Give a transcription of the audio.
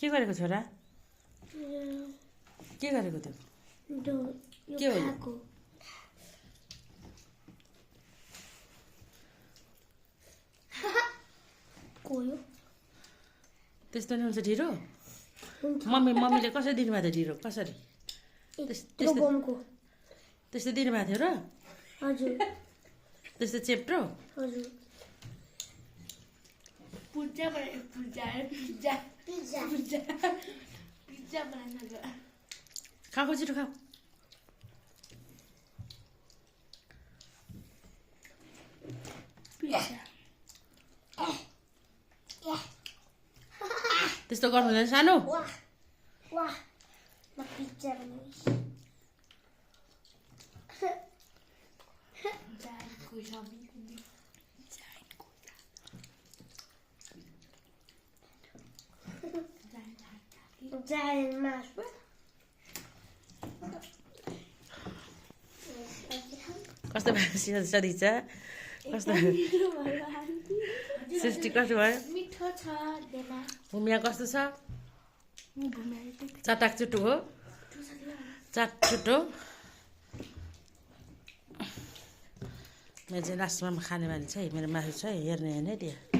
के गरेको छोरा के गरेको त्यो के हो यो कोयो त्यस्तो नि हुन्छ ढिरो मम्मीले कसरी दिनुभएको थियो ढिरो कसरी त्यस्तो दिनुभएको थियो र हजुर त्यस्तो चेप्टो हजुर पिज्जा बनाएको खाऊ छिटो खाऊ त्यस्तो गर्नु हुँदैन सानो वाह वाह म पिज्जा बनाउँछु giant mash कस्तो भयो सदिच्छा कस्तो सृष्टि कस्तो भयो मिठो छ देमा भूमिया कस्तो छ चटाक चुटो हो चाट छुटो मेरो चाहिँ लास्टमा खाने मान्छे है मेरो मासु छ हेर्ने हेर्ने दिए